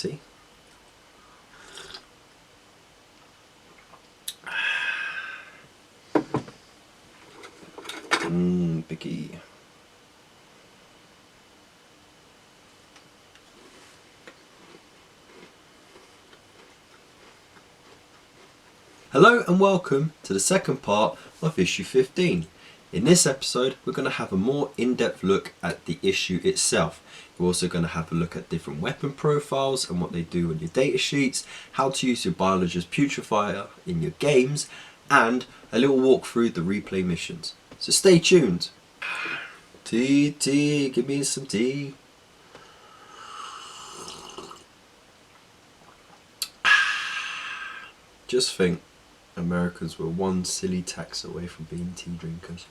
tea. Biggie. Hello and welcome to the second part of issue 15. In this episode we're going to have a more in-depth look at the issue itself. We're also going to have a look at different weapon profiles and what they do on your data sheets, how to use your biologist putrefier in your games, and a little walk through the replay missions. So stay tuned. Tea, give me some tea. Just think, Americans were one silly tax away from being tea drinkers.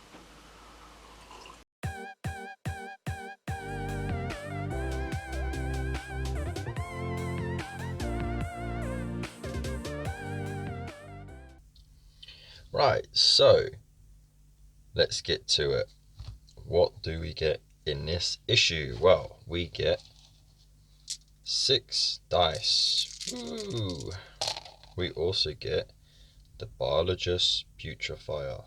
Right, so let's get to it. What do we get in this issue? Well, we get 6 dice. Ooh. We also get the biologist putrefier.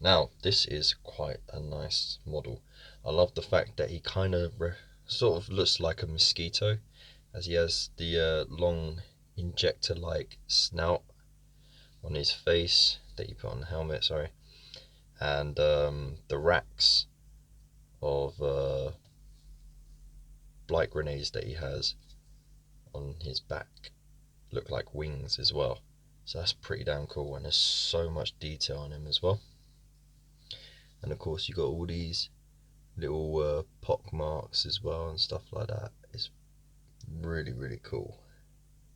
Now, this is quite a nice model. I love the fact that he kind of sort of looks like a mosquito, as he has the long injector-like snout on his face that you put on the helmet, sorry, and the racks of blight grenades that he has on his back look like wings as well. So that's pretty damn cool, and there's so much detail on him as well. And of course you got all these little pock marks as well and stuff like that. It's really cool.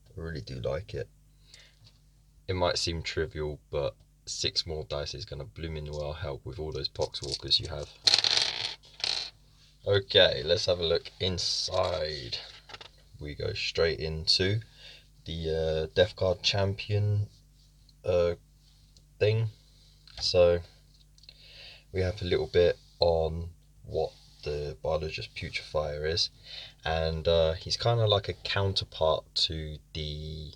I really do like it. It might seem trivial, but 6 more dice is going to blooming well help with all those poxwalkers you have. Okay, let's have a look inside. We go straight into the Death Guard champion thing. So we have a little bit on what the biologist putrefier is, and he's kind of like a counterpart to the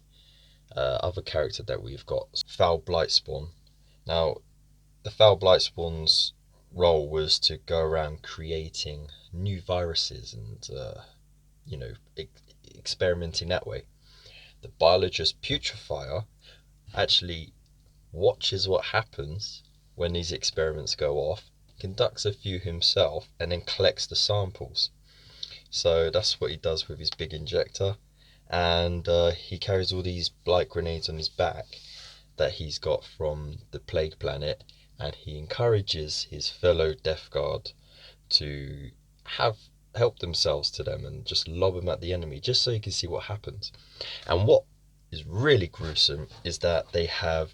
other character that we've got, Foul Blightspawn. Now, the Foul Blightspawn's role was to go around creating new viruses and experimenting that way. The biologist putrefier actually watches what happens when these experiments go off, conducts a few himself, and then collects the samples. So that's what he does with his big injector, and he carries all these blight grenades on his back that he's got from the plague planet, and he encourages his fellow Death Guard to help themselves to them and just lob them at the enemy just so you can see what happens. And what is really gruesome is that they have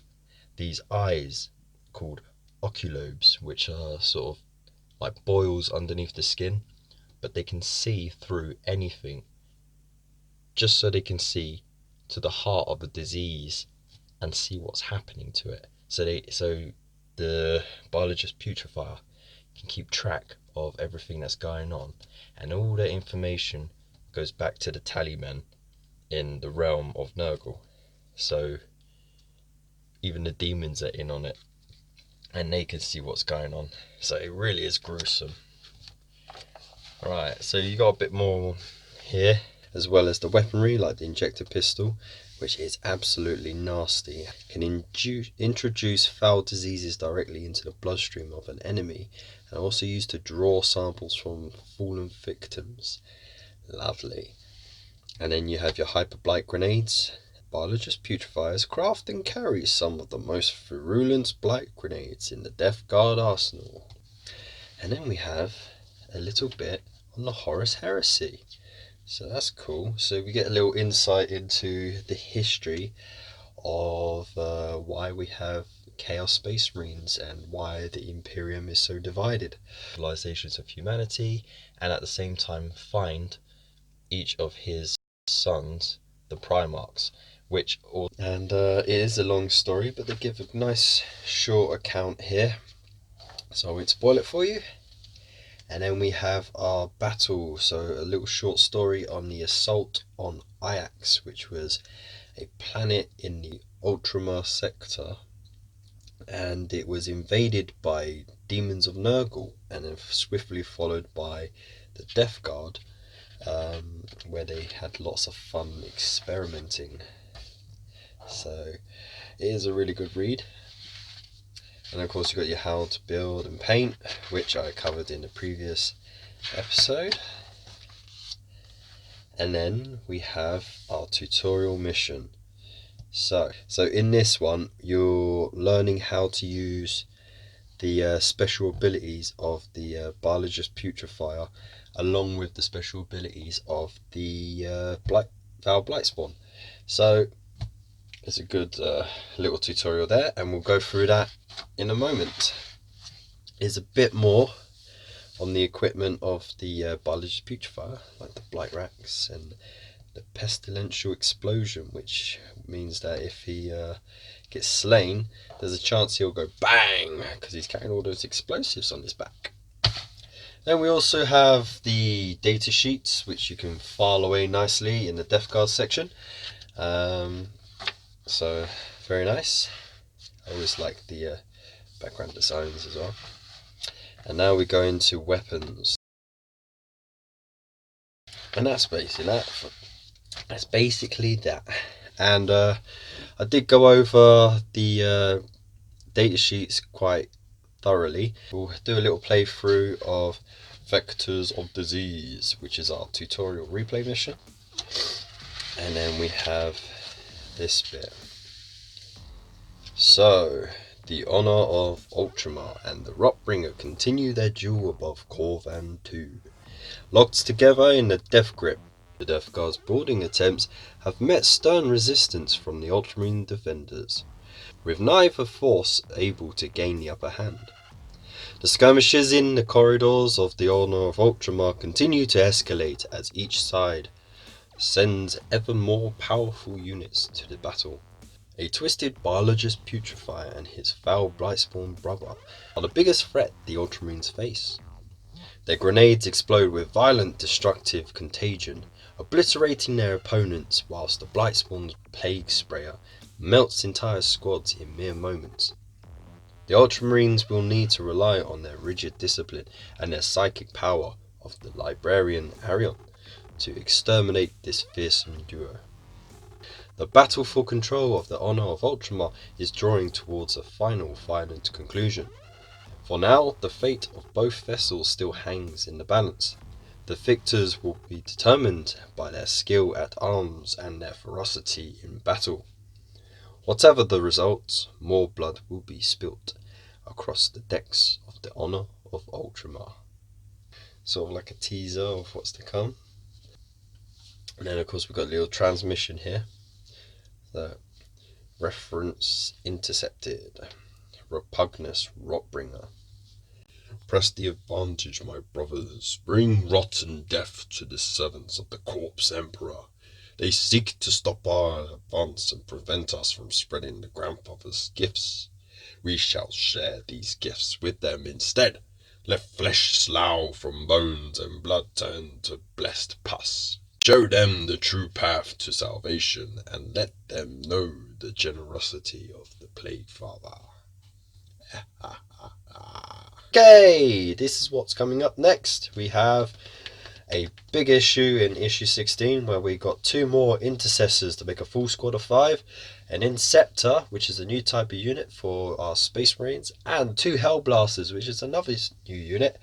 these eyes called oculobes, which are sort of like boils underneath the skin, but they can see through anything just so they can see to the heart of the disease and see what's happening to it. So the biologist putrefier can keep track of everything that's going on, and all that information goes back to the tallymen in the realm of Nurgle. So even the demons are in on it, and they can see what's going on. So it really is gruesome. Alright, so you got a bit more here, as well as the weaponry like the injector pistol, which is absolutely nasty. Can introduce foul diseases directly into the bloodstream of an enemy, and also used to draw samples from fallen victims. Lovely. And then you have your hyper blight grenades. Biologist putrefiers craft and carry some of the most virulent blight grenades in the Death Guard arsenal. And then we have a little bit on the Horus Heresy. So that's cool. So we get a little insight into the history of why we have Chaos Space Marines and why the Imperium is so divided. Civilizations of humanity, and at the same time find each of his sons, the Primarchs, and it is a long story, but they give a nice short account here, so I won't spoil it for you. And then we have our battle, so a little short story on the assault on Ajax, which was a planet in the Ultramar sector, and it was invaded by demons of Nurgle, and then swiftly followed by the Death Guard, where they had lots of fun experimenting. So it is a really good read. And of course you've got your how to build and paint, which I covered in the previous episode. And then we have our tutorial mission. So in this one you're learning how to use the special abilities of the biologist putrefier, along with the special abilities of the Val Blightspawn. So it's a good little tutorial there, and we'll go through that in a moment. Is a bit more on the equipment of the biologist putrefier, like the Blight Racks and the Pestilential Explosion, which means that if he gets slain, there's a chance he'll go bang, because he's carrying all those explosives on his back. Then we also have the data sheets, which you can file away nicely in the Death Guard section. So very nice. I always like the background designs as well. And now we go into weapons, and that's basically that. And I did go over the data sheets quite thoroughly. We'll do a little playthrough of Vectors of Disease, which is our tutorial replay mission. And then we have this bit. So, the Honor of Ultramar and the Rotbringer continue their duel above Corvan 2. Locked together in the Death Grip, the Death Guard's boarding attempts have met stern resistance from the Ultramarine defenders, with neither force able to gain the upper hand. The skirmishes in the corridors of the Honor of Ultramar continue to escalate as each side sends ever more powerful units to the battle. A twisted biologist putrefier and his foul Blightspawn brother are the biggest threat the Ultramarines face. Their grenades explode with violent destructive contagion, obliterating their opponents, whilst the Blightspawn's plague sprayer melts entire squads in mere moments. The Ultramarines will need to rely on their rigid discipline and their psychic power of the librarian Arion to exterminate this fearsome duo. The battle for control of the Honor of Ultramar is drawing towards a final violent conclusion. For now, the fate of both vessels still hangs in the balance. The victors will be determined by their skill at arms and their ferocity in battle. Whatever the results, more blood will be spilt across the decks of the Honor of Ultramar. Sort of like a teaser of what's to come. And then of course we've got a little transmission here. The reference intercepted. Repugnous Rotbringer. Press the advantage, my brothers. Bring rot and death to the servants of the Corpse Emperor. They seek to stop our advance and prevent us from spreading the grandfather's gifts. We shall share these gifts with them instead. Let flesh slough from bones and blood turn to blessed pus. Show them the true path to salvation, and let them know the generosity of the Plague Father. Okay, this is what's coming up next. We have a big issue in issue 16 where we got 2 more intercessors to make a full squad of 5, an Inceptor, which is a new type of unit for our Space Marines, and 2 Hellblasters, which is another new unit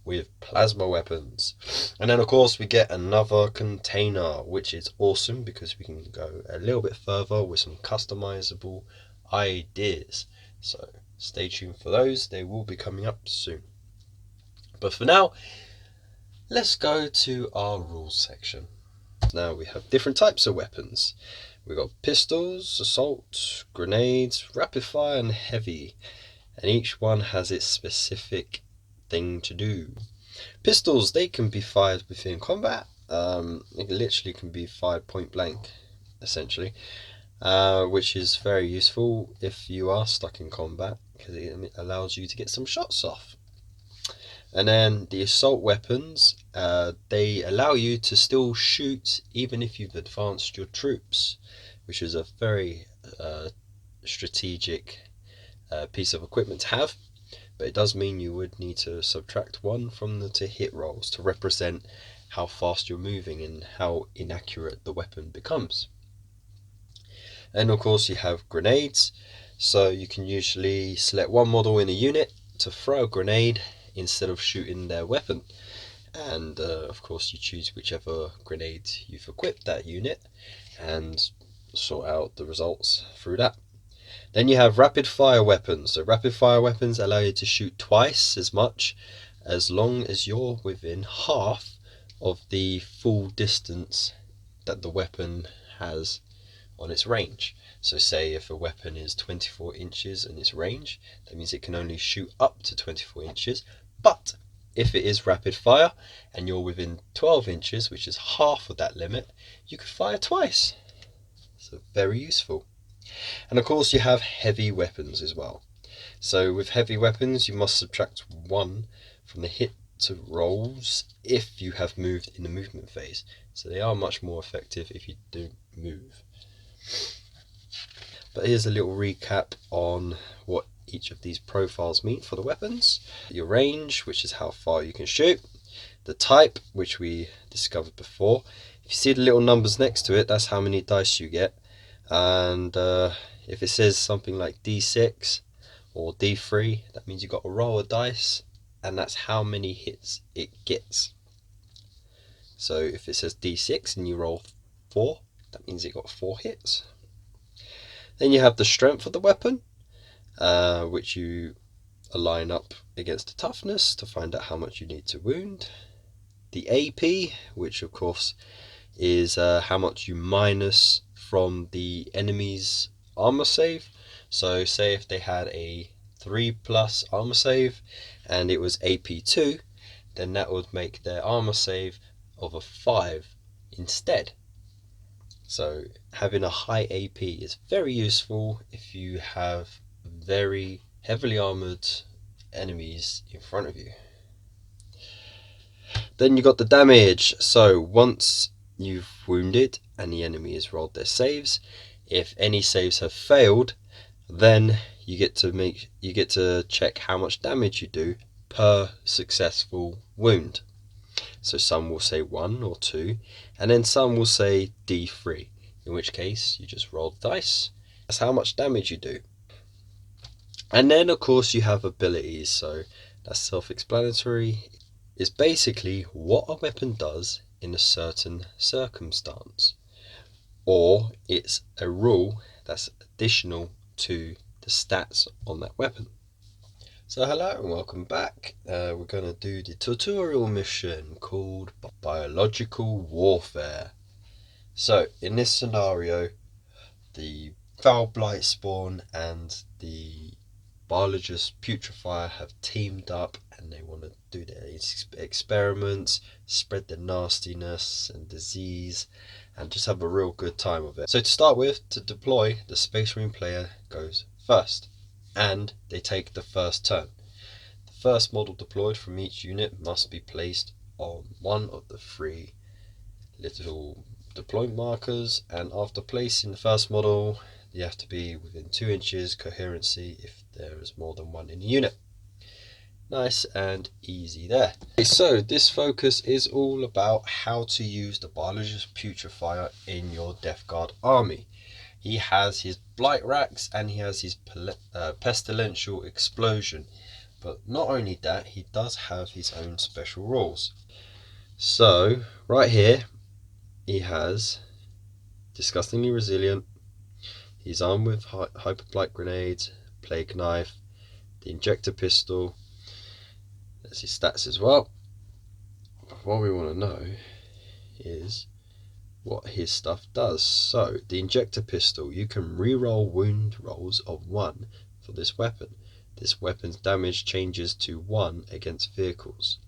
with plasma weapons. And then of course we get another container, which is awesome because we can go a little bit further with some customizable ideas. So stay tuned for those, they will be coming up soon. But for now, let's go to our rules section. Now we have different types of weapons. We've got pistols, assault, grenades, rapid fire and heavy. And each one has its specific thing to do. Pistols, they can be fired within combat. It literally can be fired point blank, essentially. Which is very useful if you are stuck in combat, because it allows you to get some shots off. And then the assault weapons, they allow you to still shoot even if you've advanced your troops, which is a very strategic piece of equipment to have. But it does mean you would need to subtract 1 from the to hit rolls to represent how fast you're moving and how inaccurate the weapon becomes. And of course you have grenades, so you can usually select one model in a unit to throw a grenade instead of shooting their weapon. And of course you choose whichever grenade you've equipped that unit and sort out the results through that. Then you have rapid fire weapons. So rapid fire weapons allow you to shoot twice as much as long as you're within half of the full distance that the weapon has on its range. So say if a weapon is 24 inches in its range, that means it can only shoot up to 24 inches. But if it is rapid fire and you're within 12 inches, which is half of that limit, you can fire twice. So very useful. And of course you have heavy weapons as well. So with heavy weapons you must subtract 1 from the hit to rolls if you have moved in the movement phase. So they are much more effective if you don't move. But here's a little recap on what each of these profiles mean for the weapons. Your range, which is how far you can shoot. The type, which we discovered before. If you see the little numbers next to it, that's how many dice you get. And if it says something like D6 or D3, that means you've got to roll a dice, and that's how many hits it gets. So if it says D6 and you roll 4, that means it got 4 hits. Then you have the strength of the weapon, which you align up against the toughness to find out how much you need to wound. The AP, which of course is how much you minus from the enemy's armor save. So say if they had a 3+ armor save and it was AP2, then that would make their armor save of a 5 instead. So having a high AP is very useful if you have very heavily armored enemies in front of you. Then you got the damage. So once you've wounded and the enemy has rolled their saves, if any saves have failed, then you get to check how much damage you do per successful wound. So some will say 1 or 2, and then some will say D3, in which case you just roll the dice. That's how much damage you do. And then of course you have abilities, so that's self-explanatory. It's basically what a weapon does in a certain circumstance, or it's a rule that's additional to the stats on that weapon. So hello and welcome back. We're going to do the tutorial mission called Biological Warfare. So in this scenario, the foul blight spawn and the biologist putrefier have teamed up and they want to do their experiments, spread their nastiness and disease, and just have a real good time of it. So to start with, to deploy, the Space Marine player goes first, and they take the first turn. The first model deployed from each unit must be placed on one of the 3 little deployment markers, and after placing the first model, you have to be within 2 inches coherency if there is more than 1 in the unit. Nice and easy there. Okay, so this focus is all about how to use the biologist putrefier in your Death Guard army. He has his Blight Racks and he has his Pestilential Explosion. But not only that, he does have his own special rules. So right here he has Disgustingly Resilient. He's armed with Hyper Blight Grenades, Plague Knife, the Injector Pistol. That's his stats as well. But what we want to know is what his stuff does. So the Injector Pistol, you can reroll wound rolls of 1 for this weapon. This weapon's damage changes to 1 against vehicles.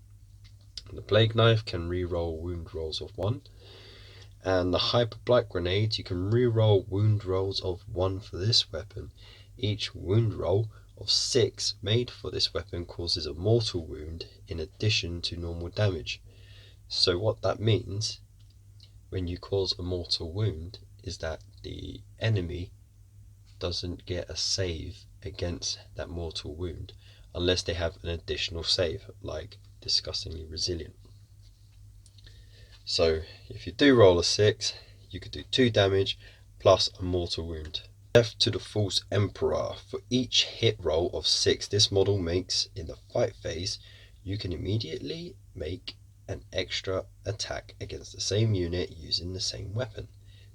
And the Plague Knife can reroll wound rolls of 1. And the Hyper Blight Grenade, you can reroll wound rolls of 1 for this weapon. Each wound roll of 6 made for this weapon causes a mortal wound in addition to normal damage. So what that means when you cause a mortal wound is that the enemy doesn't get a save against that mortal wound unless they have an additional save, like disgustingly resilient. So if you do roll a 6, you could do 2 damage plus a mortal wound. Death to the False Emperor. For each hit roll of 6 this model makes in the fight phase, you can immediately make an extra attack against the same unit using the same weapon.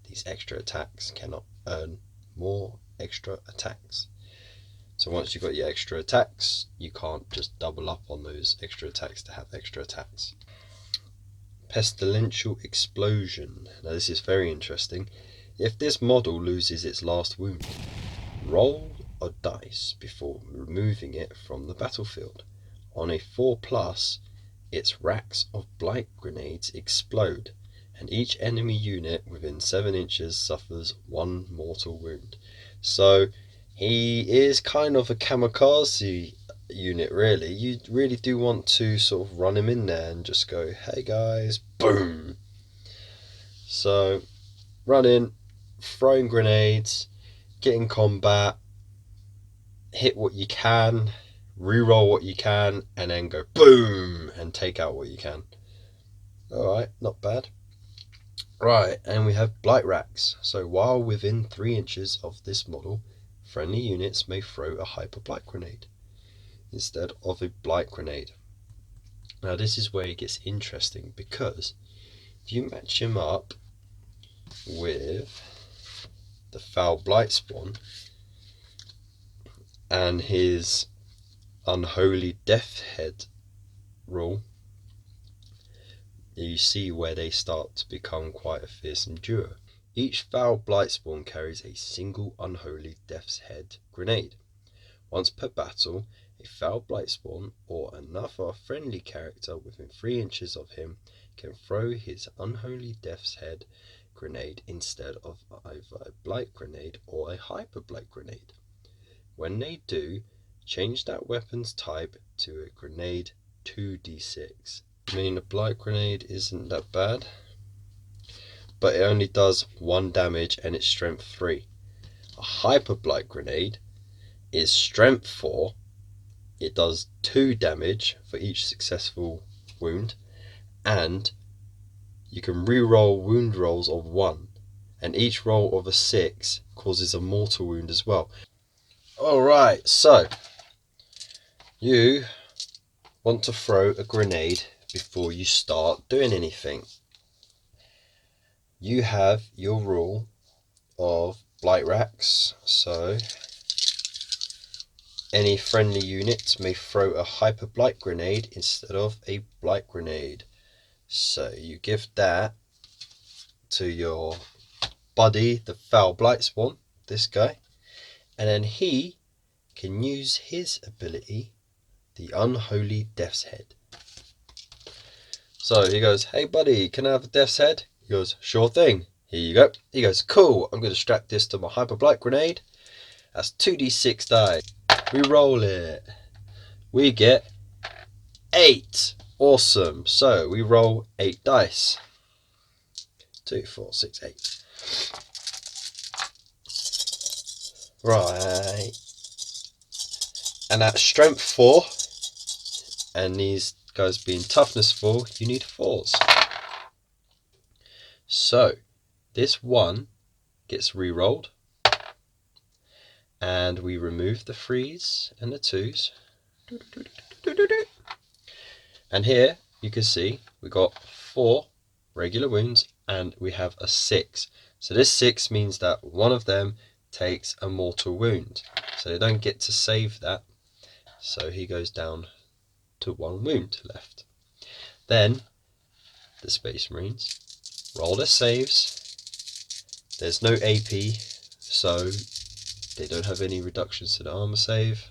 These extra attacks cannot earn more extra attacks. So once you've got your extra attacks, you can't just double up on those extra attacks to have extra attacks. Pestilential Explosion. Now this is very interesting. If this model loses its last wound, roll a dice before removing it from the battlefield. On a 4+, its racks of blight grenades explode, and each enemy unit within 7 inches suffers 1 mortal wound. So he is kind of a kamikaze unit, really. You really do want to sort of run him in there and just go, hey guys, boom. So run in, throwing grenades, get in combat, hit what you can, reroll what you can, and then go boom and take out what you can. Alright, not bad. Right, and we have Blight Racks. So while within 3 inches of this model, friendly units may throw a hyper blight grenade instead of a blight grenade. Now this is where it gets interesting, because if you match him up with the Foul Blight Spawn and his Unholy Death Head rule, you see where they start to become quite a fearsome duo. Each Foul Blight Spawn carries a single Unholy Death's Head grenade. Once per battle, a Foul Blight Spawn or another friendly character within 3 inches of him can throw his Unholy Death's Head grenade instead of either a Blight grenade or a Hyper Blight grenade. When they do, change that weapon's type to a grenade 2d6. I mean, a Blight grenade isn't that bad, but it only does 1 damage and it's strength 3. A Hyper Blight grenade is strength 4, it does 2 damage for each successful wound, and you can re-roll wound rolls of 1, and each roll of a 6 causes a mortal wound as well. Alright, so you want to throw a grenade before you start doing anything. You have your rule of Blight Racks, so any friendly unit may throw a Hyper Blight grenade instead of a Blight grenade. So you give that to your buddy, the Foul Blight Spawn, this guy, and then he can use his ability, the Unholy Death's Head. So he goes, hey buddy, can I have a Death's Head? He goes, sure thing, here you go. He goes, cool, I'm going to strap this to my Hyper Blight grenade. That's 2d6 die. We roll it. We get 8. Awesome. So we roll 8 dice. 2, 4, 6, 8. Right. And that's strength 4. And these guys being toughness 4, you need 4s. So this 1 gets re-rolled. And we remove the 3s and the 2s. And here you can see we got 4 regular wounds and we have a 6. So this 6 means that one of them takes a mortal wound. So they don't get to save that. So he goes down to 1 wound left. Then the Space Marines roll their saves. There's no AP, so they don't have any reductions to the armor save.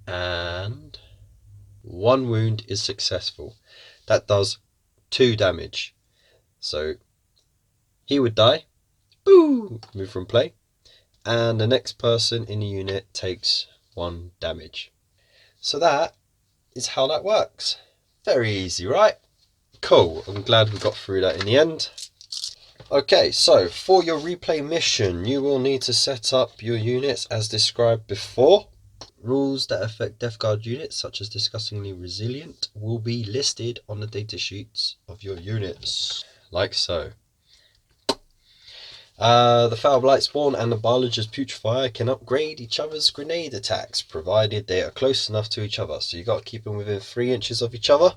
And 1 wound is successful. That does 2 damage. So he would die. Boo! Move from play. and the next person in the unit takes 1 damage. So that is how that works. Very easy, right? Cool, I'm glad we got through that in the end. Okay, so for your replay mission, you will need to set up your units as described before. Rules that affect Death Guard units, such as disgustingly resilient, will be listed on the datasheets of your units, like so. The Foul Blight Spawn and the Biologist Putrefier can upgrade each other's grenade attacks, provided they are close enough to each other. So you got to keep them within 3 inches of each other,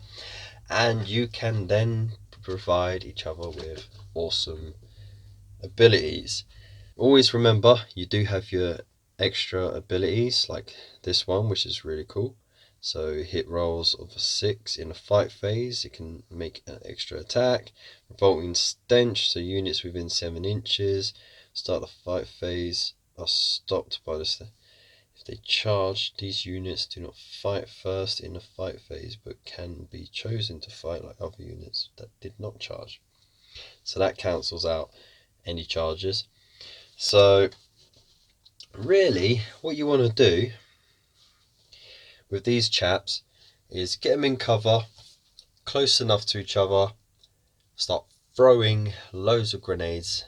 and you can then provide each other with awesome abilities. Always remember, you do have your extra abilities, like this one, which is really cool. So hit rolls of a 6 in a fight phase, it can make an extra attack. Revolting Stench, so units within 7 inches start the fight phase are stopped by the if they charge. These units do not fight first in the fight phase, but can be chosen to fight like other units that did not charge. So that cancels out any charges. So really what you want to do with these chaps is get them in cover, close enough to each other, start throwing loads of grenades.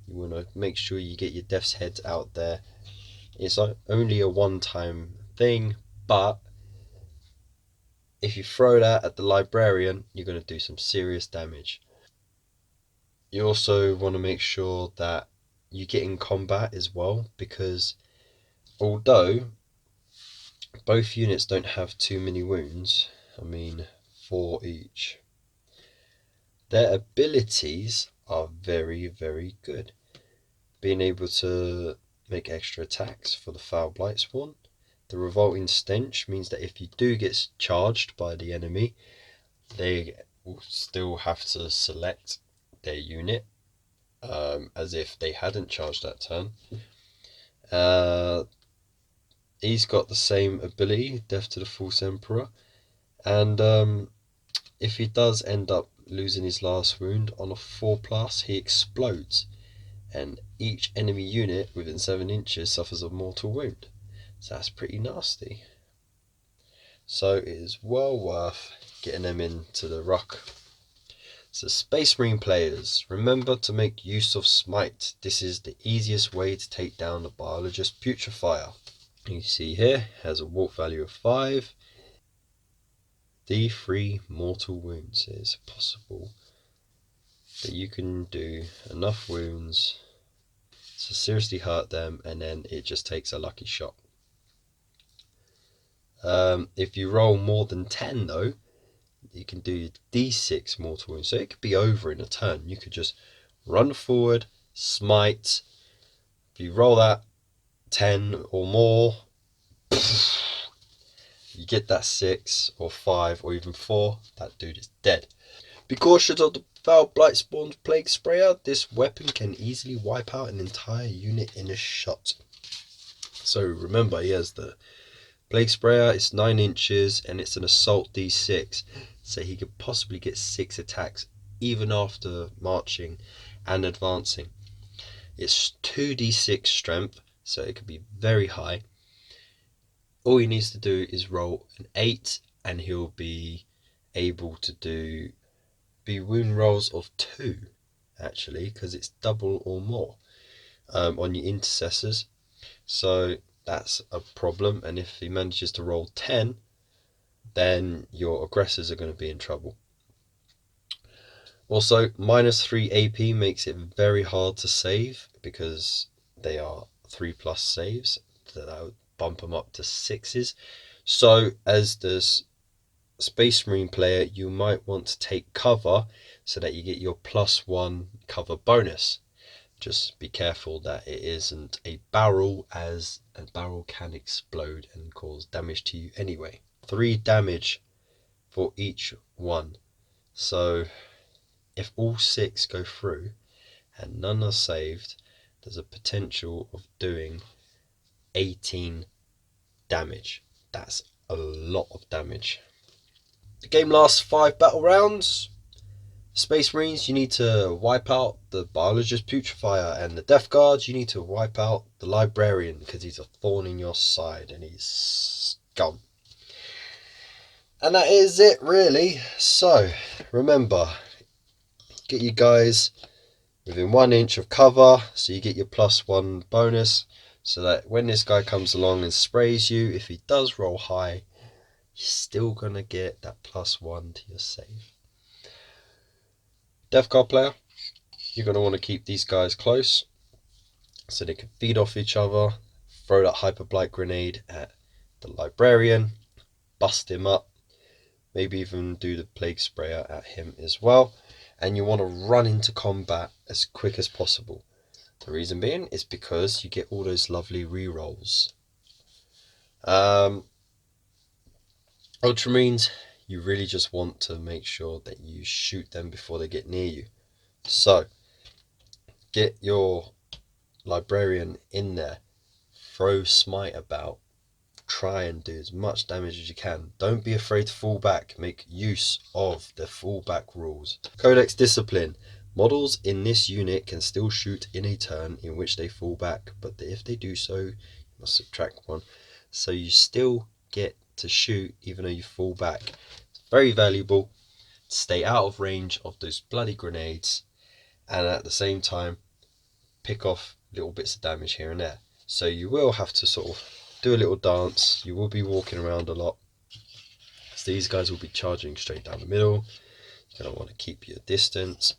You want to make sure you get your death's heads out there. It's only a one-time thing, but if you throw that at the librarian, you're going to do some serious damage. You also want to make sure that you get in combat as well, because although both units don't have too many wounds, I mean 4 each, their abilities are very, very good. Being able to make extra attacks for the Foul Blight Spawn. The Revolting Stench means that if you do get charged by the enemy, they will still have to select their unit as if they hadn't charged that turn. He's got the same ability, Death to the False Emperor, and if he does end up losing his last wound on a 4+, he explodes, and each enemy unit within 7 inches suffers a mortal wound. So that's pretty nasty. So it is well worth getting them into the ruck. So Space Marine players, remember to make use of Smite. This is the easiest way to take down the Biologist Putrefier. You see here, has a walk value of 5. D3 mortal wounds. It is possible that you can do enough wounds to seriously hurt them, and then it just takes a lucky shot. If you roll more than 10 though, you can do D6 mortal wounds, so it could be over in a turn. You could just run forward, smite. If you roll that 10 or more, you get that 6 or 5 or even 4, that dude is dead. Be cautious of the Foul Blight Spawn's Plague Sprayer. This weapon can easily wipe out an entire unit in a shot. So remember, he has the Plague Sprayer, it's 9 inches and it's an assault D6, so he could possibly get 6 attacks even after marching and advancing. It's 2d6 strength, so it could be very high. All he needs to do is roll an 8 and he'll be able to do wound rolls of 2 actually, because it's double or more on your intercessors. So that's a problem, and if he manages to roll 10, then your aggressors are going to be in trouble. Also, -3 AP makes it very hard to save, because they are 3+ saves, so that would bump them up to 6s. So as the Space Marine player, you might want to take cover so that you get your +1 cover bonus. Just be careful that it isn't a barrel, as a barrel can explode and cause damage to you anyway. 3 damage for each one. So if all 6 go through and none are saved, there's a potential of doing 18 damage. That's a lot of damage. The game lasts 5 battle rounds. Space Marines, you need to wipe out the Biologist Putrefier, and the Death Guards, you need to wipe out the Librarian because he's a thorn in your side and he's scum. And that is it really. So remember, get you guys within 1 inch of cover so you get your +1 bonus, so that when this guy comes along and sprays you, if he does roll high, you're still gonna get that +1 to your save. Death Guard player, you're going to want to keep these guys close so they can feed off each other. Throw that Hyper Blight grenade at the Librarian, bust him up, maybe even do the Plague Sprayer at him as well. And you want to run into combat as quick as possible. The reason being is because you get all those lovely rerolls. Ultramarines, you really just want to make sure that you shoot them before they get near you. So get your Librarian in there, throw Smite about, try and do as much damage as you can. Don't be afraid to fall back, make use of the fallback rules. Codex Discipline, models in this unit can still shoot in a turn in which they fall back, but if they do so, you must subtract 1. So you still get to shoot even though you fall back. It's very valuable to stay out of range of those bloody grenades, and at the same time pick off little bits of damage here and there. So you will have to sort of do a little dance. You will be walking around a lot, so these guys will be charging straight down the middle. You're going to want to keep your distance.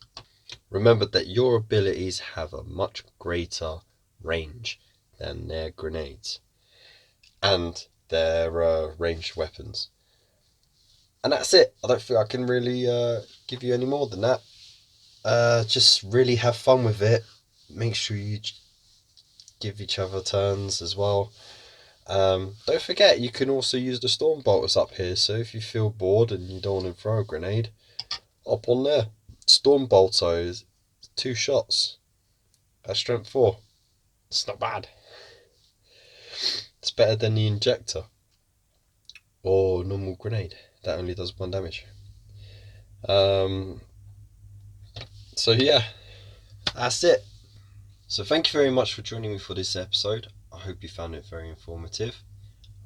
Remember that your abilities have a much greater range than their grenades and their ranged weapons. And that's it. I don't think I can really give you any more than that. Just really have fun with it. Make sure you give each other turns as well. Don't forget, you can also use the Storm Bolters up here, so if you feel bored and you don't want to throw a grenade, hop on there. Storm Bolter is 2 shots at strength 4. It's not bad. It's better than the Injector or normal grenade that only does 1 damage. So yeah, that's it. So thank you very much for joining me for this episode. I hope you found it very informative.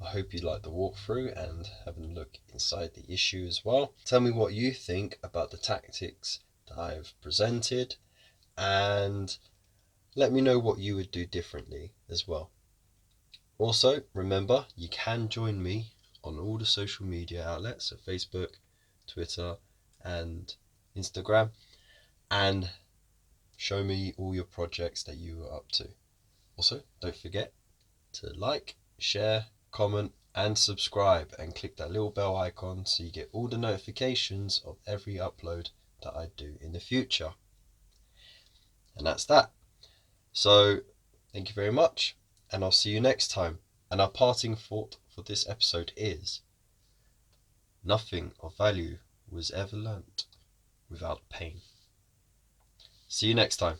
I hope you liked the walkthrough and having a look inside the issue as well. Tell me what you think about the tactics that I've presented, and let me know what you would do differently as well. Also, remember, you can join me on all the social media outlets, so Facebook, Twitter and Instagram, and show me all your projects that you are up to. Also, don't forget to like, share, comment and subscribe, and click that little bell icon so you get all the notifications of every upload that I do in the future. And that's that. So thank you very much, and I'll see you next time. And our parting thought for this episode is: nothing of value was ever learnt without pain. See you next time.